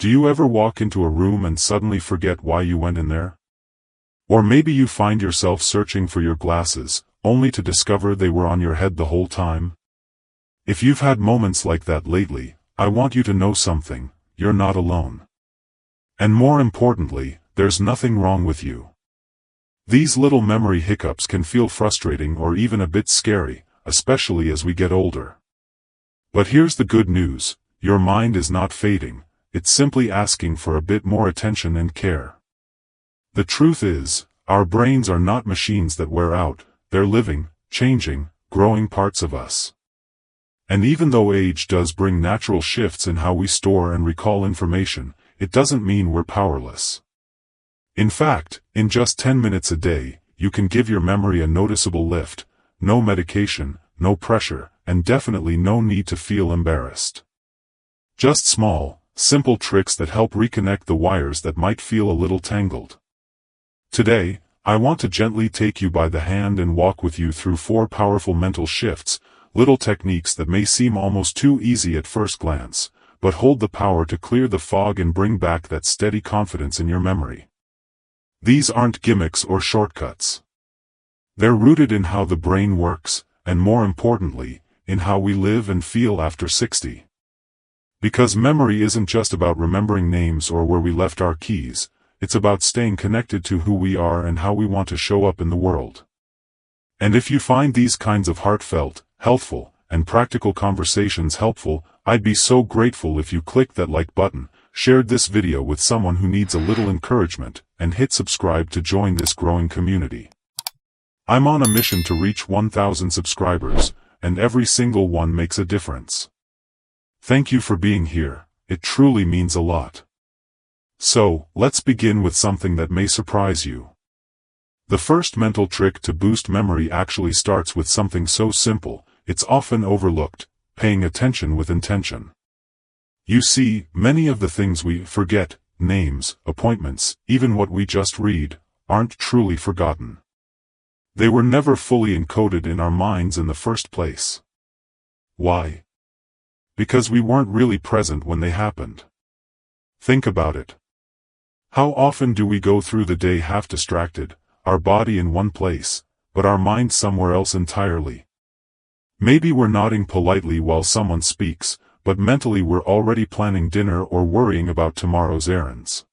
Do you ever walk into a room and suddenly forget why you went in there? Or maybe you find yourself searching for your glasses, only to discover they were on your head the whole time? If you've had moments like that lately, I want you to know something: you're not alone. And more importantly, there's nothing wrong with you. These little memory hiccups can feel frustrating or even a bit scary, especially as we get older. But here's the good news: your mind is not fading, it's simply asking for a bit more attention and care. The truth is, our brains are not machines that wear out, they're living, changing, growing parts of us. And even though age does bring natural shifts in how we store and recall information, it doesn't mean we're powerless. In fact, in just 10 minutes a day, you can give your memory a noticeable lift: no medication, no pressure, and definitely no need to feel embarrassed. Just small, simple tricks that help reconnect the wires that might feel a little tangled. Today, I want to gently take you by the hand and walk with you through 4 powerful mental shifts, little techniques that may seem almost too easy at first glance, but hold the power to clear the fog and bring back that steady confidence in your memory. These aren't gimmicks or shortcuts. They're rooted in how the brain works, and more importantly, in how we live and feel after 60. Because memory isn't just about remembering names or where we left our keys, it's about staying connected to who we are and how we want to show up in the world. And if you find these kinds of heartfelt, healthful, and practical conversations helpful, I'd be so grateful if you clicked that like button, shared this video with someone who needs a little encouragement, and hit subscribe to join this growing community. I'm on a mission to reach 1,000 subscribers, and every single one makes a difference. Thank you for being here, it truly means a lot. So, let's begin with something that may surprise you. The first mental trick to boost memory actually starts with something so simple, it's often overlooked: paying attention with intention. You see, many of the things we forget, names, appointments, even what we just read, aren't truly forgotten. They were never fully encoded in our minds in the first place. Why? Because we weren't really present when they happened. Think about it. How often do we go through the day half distracted, our body in one place, but our mind somewhere else entirely? Maybe we're nodding politely while someone speaks, but mentally we're already planning dinner or worrying about tomorrow's errands.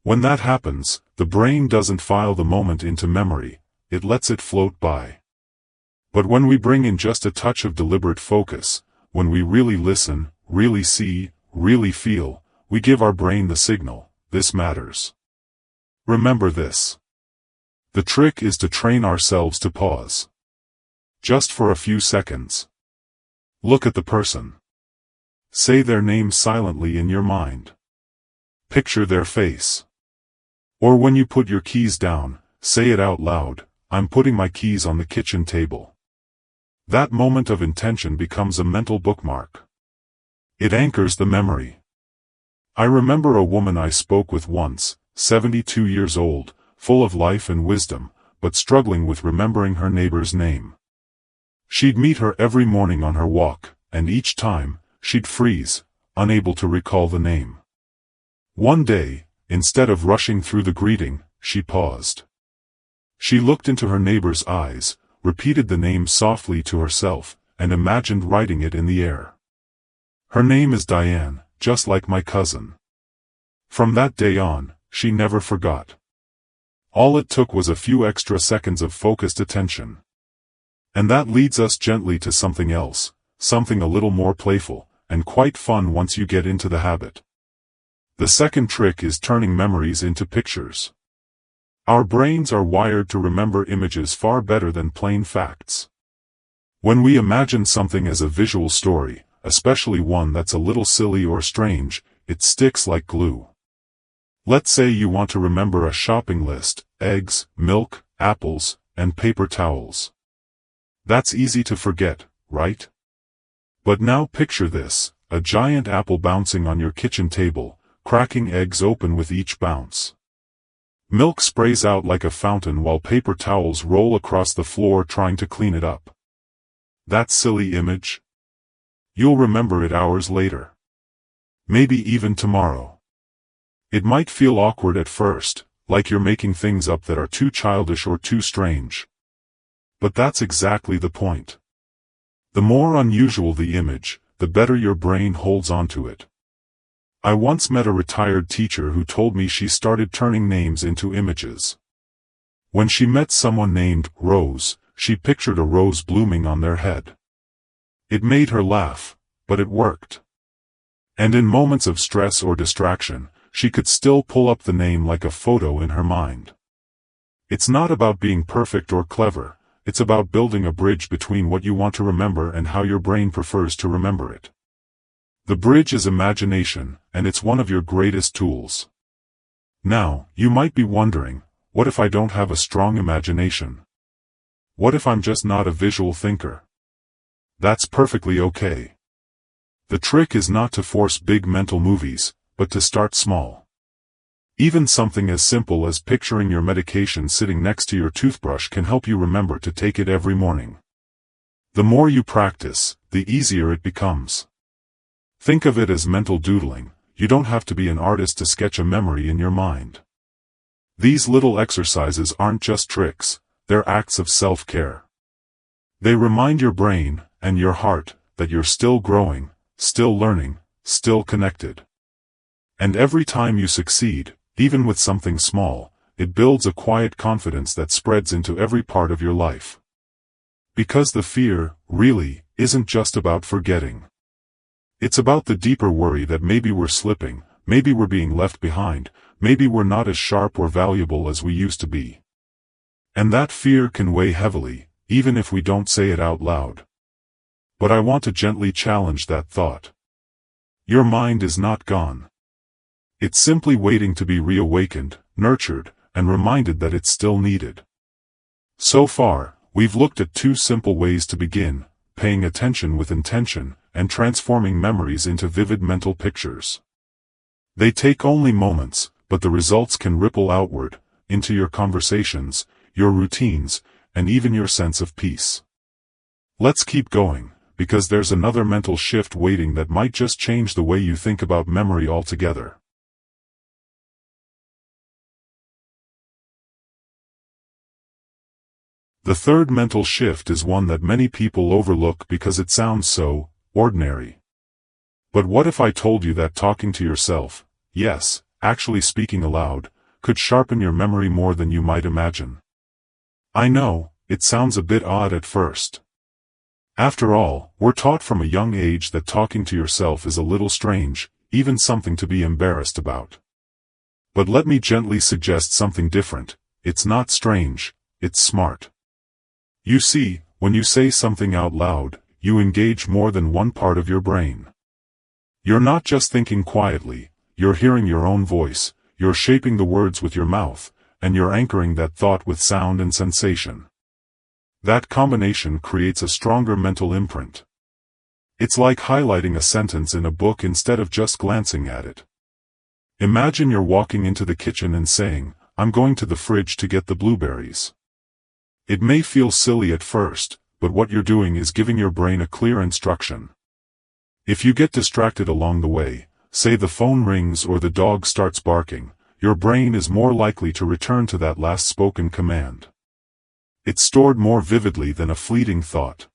When that happens, the brain doesn't file the moment into memory, it lets it float by. But when we bring in just a touch of deliberate focus, when we really listen, really see, really feel, we give our brain the signal: this matters. Remember this. The trick is to train ourselves to pause. Just for a few seconds. Look at the person. Say their name silently in your mind. Picture their face. Or when you put your keys down, say it out loud: I'm putting my keys on the kitchen table. That moment of intention becomes a mental bookmark. It anchors the memory. I remember a woman I spoke with once, 72 years old, full of life and wisdom, but struggling with remembering her neighbor's name. She'd meet her every morning on her walk, and each time, she'd freeze, unable to recall the name. One day, instead of rushing through the greeting, she paused. She looked into her neighbor's eyes, repeated the name softly to herself, and imagined writing it in the air. Her name is Diane, just like my cousin. From that day on, she never forgot. All it took was a few extra seconds of focused attention. And that leads us gently to something else, something a little more playful, and quite fun once you get into the habit. The second trick is turning memories into pictures. Our brains are wired to remember images far better than plain facts. When we imagine something as a visual story, especially one that's a little silly or strange, it sticks like glue. Let's say you want to remember a shopping list: eggs, milk, apples, and paper towels. That's easy to forget, right? But now picture this: a giant apple bouncing on your kitchen table, cracking eggs open with each bounce. Milk sprays out like a fountain while paper towels roll across the floor trying to clean it up. That silly image? You'll remember it hours later. Maybe even tomorrow. It might feel awkward at first, like you're making things up that are too childish or too strange. But that's exactly the point. The more unusual the image, the better your brain holds onto it. I once met a retired teacher who told me she started turning names into images. When she met someone named Rose, she pictured a rose blooming on their head. It made her laugh, but it worked. And in moments of stress or distraction, she could still pull up the name like a photo in her mind. It's not about being perfect or clever, it's about building a bridge between what you want to remember and how your brain prefers to remember it. The bridge is imagination, and it's one of your greatest tools. Now, you might be wondering, what if I don't have a strong imagination? What if I'm just not a visual thinker? That's perfectly okay. The trick is not to force big mental movies, but to start small. Even something as simple as picturing your medication sitting next to your toothbrush can help you remember to take it every morning. The more you practice, the easier it becomes. Think of it as mental doodling. You don't have to be an artist to sketch a memory in your mind. These little exercises aren't just tricks, they're acts of self-care. They remind your brain, and your heart, that you're still growing, still learning, still connected. And every time you succeed, even with something small, it builds a quiet confidence that spreads into every part of your life. Because the fear, really, isn't just about forgetting. It's about the deeper worry that maybe we're slipping, maybe we're being left behind, maybe we're not as sharp or valuable as we used to be. And that fear can weigh heavily, even if we don't say it out loud. But I want to gently challenge that thought. Your mind is not gone. It's simply waiting to be reawakened, nurtured, and reminded that it's still needed. So far, we've looked at two simple ways to begin: paying attention with intention, and transforming memories into vivid mental pictures. They take only moments, but the results can ripple outward, into your conversations, your routines, and even your sense of peace. Let's keep going, because there's another mental shift waiting that might just change the way you think about memory altogether. The third mental shift is one that many people overlook because it sounds so ordinary. But what if I told you that talking to yourself, yes, actually speaking aloud, could sharpen your memory more than you might imagine? I know, it sounds a bit odd at first. After all, we're taught from a young age that talking to yourself is a little strange, even something to be embarrassed about. But let me gently suggest something different. It's not strange, it's smart. You see, when you say something out loud, you engage more than one part of your brain. You're not just thinking quietly, you're hearing your own voice, you're shaping the words with your mouth, and you're anchoring that thought with sound and sensation. That combination creates a stronger mental imprint. It's like highlighting a sentence in a book instead of just glancing at it. Imagine you're walking into the kitchen and saying, "I'm going to the fridge to get the blueberries." It may feel silly at first, but what you're doing is giving your brain a clear instruction. If you get distracted along the way, say the phone rings or the dog starts barking, your brain is more likely to return to that last spoken command. It's stored more vividly than a fleeting thought.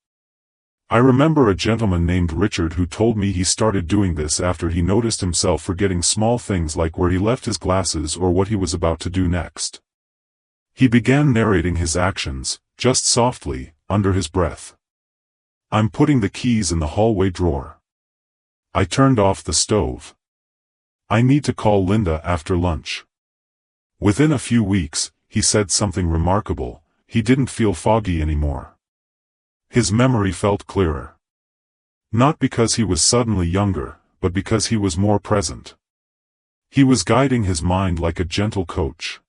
I remember a gentleman named Richard who told me he started doing this after he noticed himself forgetting small things like where he left his glasses or what he was about to do next. He began narrating his actions, just softly, under his breath. "I'm putting the keys in the hallway drawer. I turned off the stove. I need to call Linda after lunch." Within a few weeks, he said something remarkable: he didn't feel foggy anymore. His memory felt clearer. Not because he was suddenly younger, but because he was more present. He was guiding his mind like a gentle coach.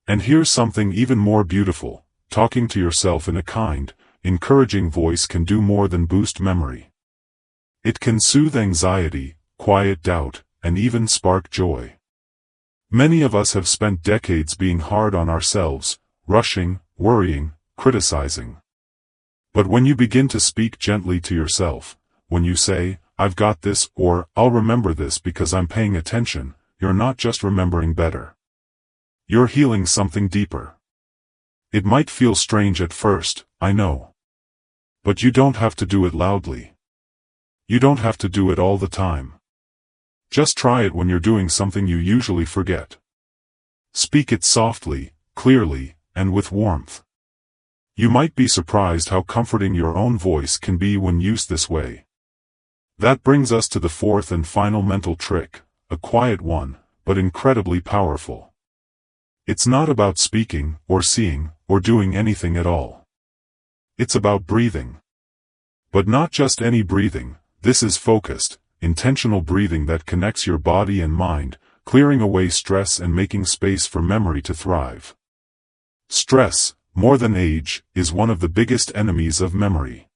And here's something even more beautiful: talking to yourself in a kind, encouraging voice can do more than boost memory. It can soothe anxiety, quiet doubt, and even spark joy. Many of us have spent decades being hard on ourselves, rushing, worrying, criticizing. But when you begin to speak gently to yourself, when you say, "I've got this," or "I'll remember this because I'm paying attention," you're not just remembering better. You're healing something deeper. It might feel strange at first, I know. But you don't have to do it loudly. You don't have to do it all the time. Just try it when you're doing something you usually forget. Speak it softly, clearly, and with warmth. You might be surprised how comforting your own voice can be when used this way. That brings us to the fourth and final mental trick, a quiet one, but incredibly powerful. It's not about speaking, or seeing, or doing anything at all. It's about breathing. But not just any breathing, this is focused, intentional breathing that connects your body and mind, clearing away stress and making space for memory to thrive. Stress, more than age, is one of the biggest enemies of memory.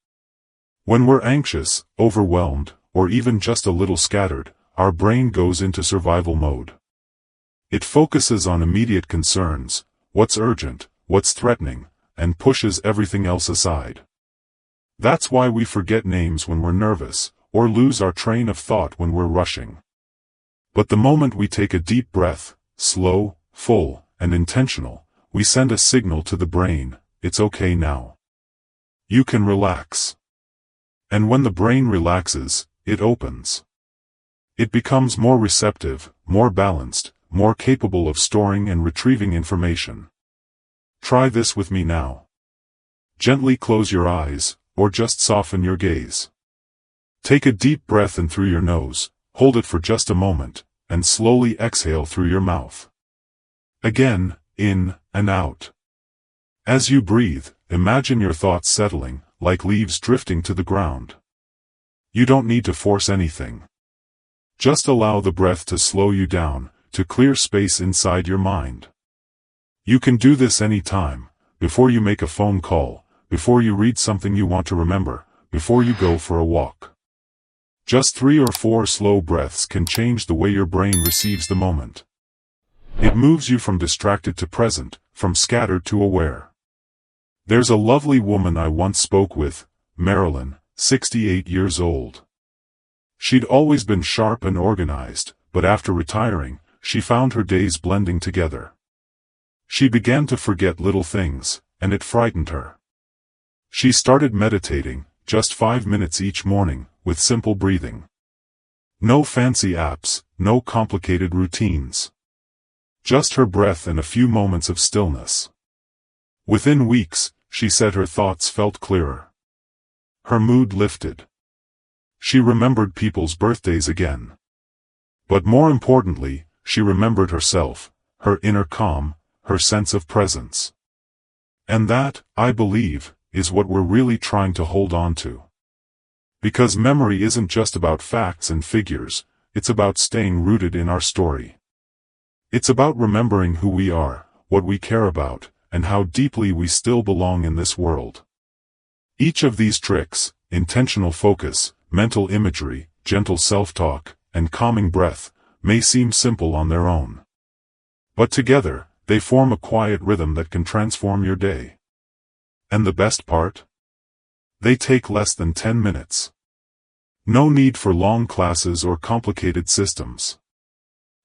When we're anxious, overwhelmed, or even just a little scattered, our brain goes into survival mode. It focuses on immediate concerns, what's urgent, what's threatening, and pushes everything else aside. That's why we forget names when we're nervous, or lose our train of thought when we're rushing. But the moment we take a deep breath, slow, full, and intentional, we send a signal to the brain, it's okay now. You can relax. And when the brain relaxes, it opens. It becomes more receptive, more balanced, more capable of storing and retrieving information. Try this with me now. Gently close your eyes, or just soften your gaze. Take a deep breath in through your nose, hold it for just a moment, and slowly exhale through your mouth. Again, in and out. As you breathe, imagine your thoughts settling, like leaves drifting to the ground. You don't need to force anything. Just allow the breath to slow you down, to clear space inside your mind. You can do this anytime, before you make a phone call, before you read something you want to remember, before you go for a walk. Just 3 or 4 slow breaths can change the way your brain receives the moment. It moves you from distracted to present, from scattered to aware. There's a lovely woman I once spoke with, Marilyn, 68 years old. She'd always been sharp and organized, but after retiring, she found her days blending together. She began to forget little things, and it frightened her. She started meditating, just 5 minutes each morning, with simple breathing. No fancy apps, no complicated routines. Just her breath and a few moments of stillness. Within weeks, she said her thoughts felt clearer. Her mood lifted. She remembered people's birthdays again. But more importantly, she remembered herself, her inner calm, her sense of presence. And that, I believe, is what we're really trying to hold on to. Because memory isn't just about facts and figures, it's about staying rooted in our story. It's about remembering who we are, what we care about, and how deeply we still belong in this world. Each of these tricks, intentional focus, mental imagery, gentle self-talk, and calming breath, may seem simple on their own. But together, they form a quiet rhythm that can transform your day. And the best part? They take less than 10 minutes. No need for long classes or complicated systems.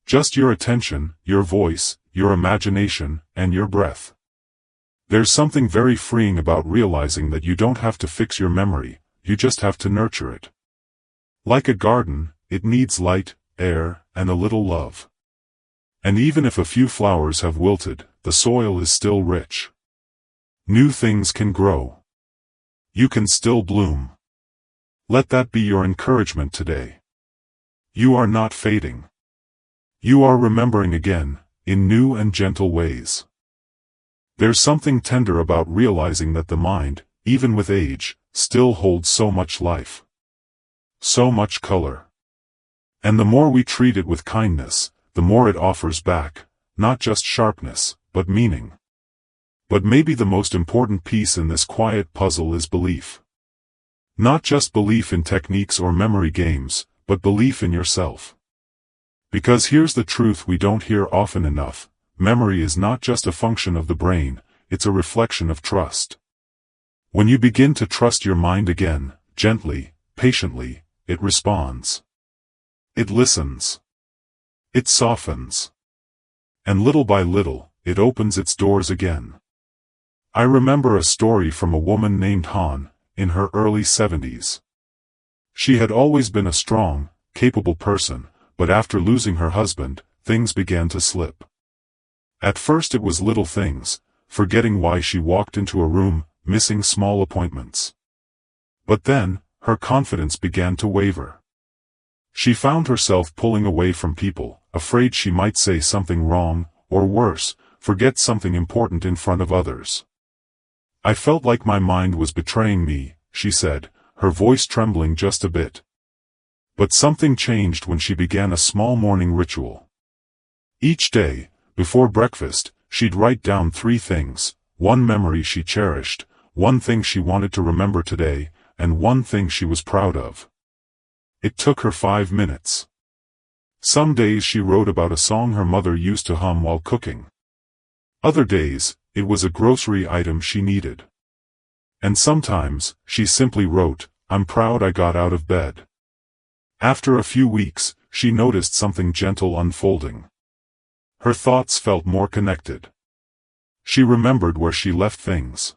Just your attention, your voice, your imagination, and your breath. There's something very freeing about realizing that you don't have to fix your memory, you just have to nurture it. Like a garden, it needs light, air, and a little love. And even if a few flowers have wilted, the soil is still rich. New things can grow. You can still bloom. Let that be your encouragement today. You are not fading. You are remembering again, in new and gentle ways. There's something tender about realizing that the mind, even with age, still holds so much life. So much color. And the more we treat it with kindness, the more it offers back, not just sharpness, but meaning. But maybe the most important piece in this quiet puzzle is belief. Not just belief in techniques or memory games, but belief in yourself. Because here's the truth we don't hear often enough, memory is not just a function of the brain, it's a reflection of trust. When you begin to trust your mind again, gently, patiently, it responds. It listens. It softens. And little by little, it opens its doors again. I remember a story from a woman named Han, in her early 70s. She had always been a strong, capable person, but after losing her husband, things began to slip. At first it was little things, forgetting why she walked into a room, missing small appointments. But then, her confidence began to waver. She found herself pulling away from people, afraid she might say something wrong, or worse, forget something important in front of others. I felt like my mind was betraying me, she said, her voice trembling just a bit. But something changed when she began a small morning ritual. Each day, before breakfast, she'd write down 3 things, one memory she cherished, one thing she wanted to remember today, and one thing she was proud of. It took her 5 minutes. Some days she wrote about a song her mother used to hum while cooking. Other days, it was a grocery item she needed. And sometimes, she simply wrote, "I'm proud I got out of bed." After a few weeks, she noticed something gentle unfolding. Her thoughts felt more connected. She remembered where she left things.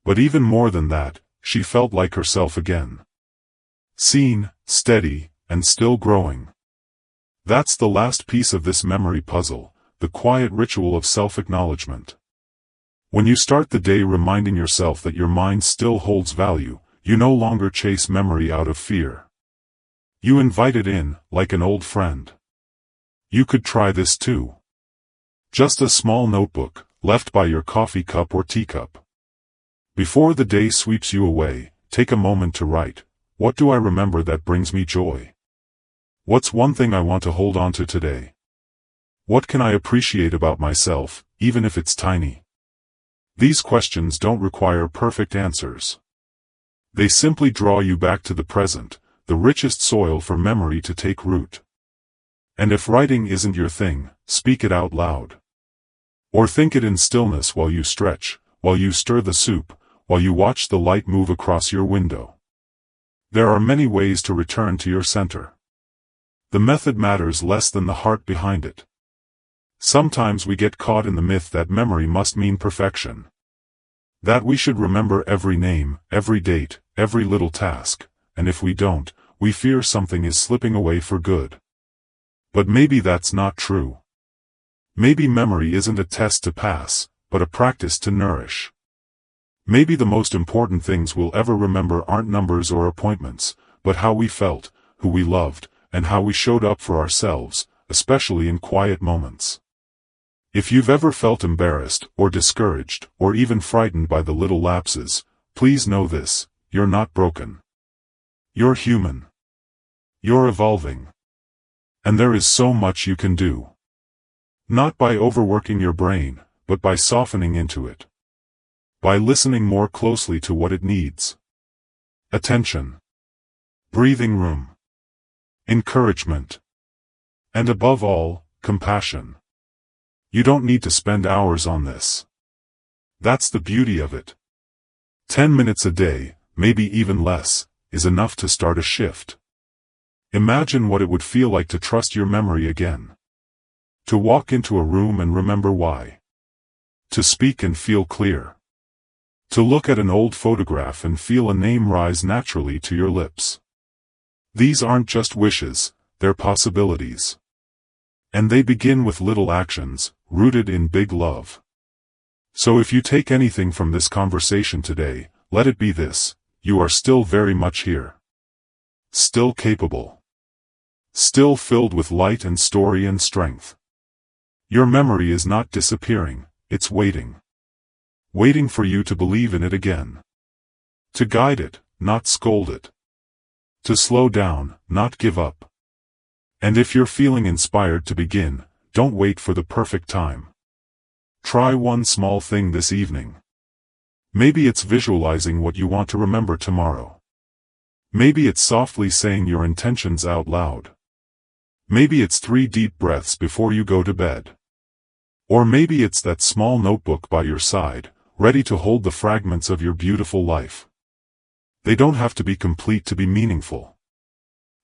But even more than that, she felt like herself again. Seen, steady, and still growing. That's the last piece of this memory puzzle, the quiet ritual of self-acknowledgement. When you start the day reminding yourself that your mind still holds value, you no longer chase memory out of fear. You invite it in, like an old friend. You could try this too. Just a small notebook, left by your coffee cup or teacup. Before the day sweeps you away, take a moment to write, what do I remember that brings me joy? What's one thing I want to hold on to today? What can I appreciate about myself, even if it's tiny? These questions don't require perfect answers. They simply draw you back to the present, the richest soil for memory to take root. And if writing isn't your thing, speak it out loud. Or think it in stillness while you stretch, while you stir the soup, while you watch the light move across your window. There are many ways to return to your center. The method matters less than the heart behind it. Sometimes we get caught in the myth that memory must mean perfection. That we should remember every name, every date, every little task, and if we don't, we fear something is slipping away for good. But maybe that's not true. Maybe memory isn't a test to pass, but a practice to nourish. Maybe the most important things we'll ever remember aren't numbers or appointments, but how we felt, who we loved, and how we showed up for ourselves, especially in quiet moments. If you've ever felt embarrassed, or discouraged, or even frightened by the little lapses, please know this, you're not broken. You're human. You're evolving. And there is so much you can do. Not by overworking your brain, but by softening into it. By listening more closely to what it needs. Attention. Breathing room. Encouragement. And above all, compassion. You don't need to spend hours on this. That's the beauty of it. 10 minutes a day, maybe even less, is enough to start a shift. Imagine what it would feel like to trust your memory again. To walk into a room and remember why. To speak and feel clear. To look at an old photograph and feel a name rise naturally to your lips. These aren't just wishes, they're possibilities. And they begin with little actions, rooted in big love. So if you take anything from this conversation today, let it be this: you are still very much here. Still capable. Still filled with light and story and strength. Your memory is not disappearing, it's waiting. Waiting for you to believe in it again. To guide it, not scold it. To slow down, not give up. And if you're feeling inspired to begin, don't wait for the perfect time. Try one small thing this evening. Maybe it's visualizing what you want to remember tomorrow. Maybe it's softly saying your intentions out loud. Maybe it's 3 deep breaths before you go to bed. Or maybe it's that small notebook by your side, ready to hold the fragments of your beautiful life. They don't have to be complete to be meaningful.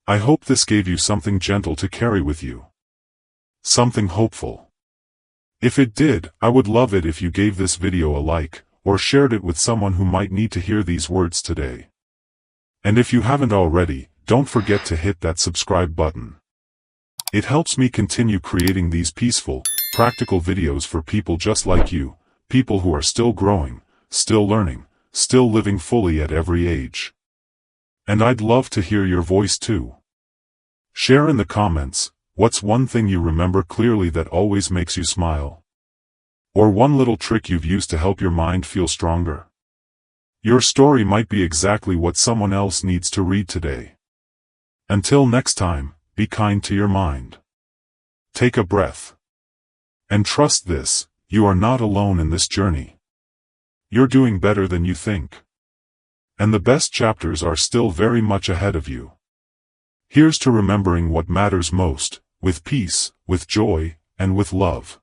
I hope this gave you something gentle to carry with you. something hopeful. If it did, I would love it if you gave this video a like, or shared it with someone who might need to hear these words today. And if you haven't already, don't forget to hit that subscribe button. It helps me continue creating these peaceful, practical videos for people just like you, people who are still growing, still learning, still living fully at every age. And I'd love to hear your voice too. Share in the comments, what's one thing you remember clearly that always makes you smile? Or one little trick you've used to help your mind feel stronger? Your story might be exactly what someone else needs to read today. Until next time, be kind to your mind. Take a breath. And trust this, you are not alone in this journey. You're doing better than you think. And the best chapters are still very much ahead of you. Here's to remembering what matters most, with peace, with joy, and with love.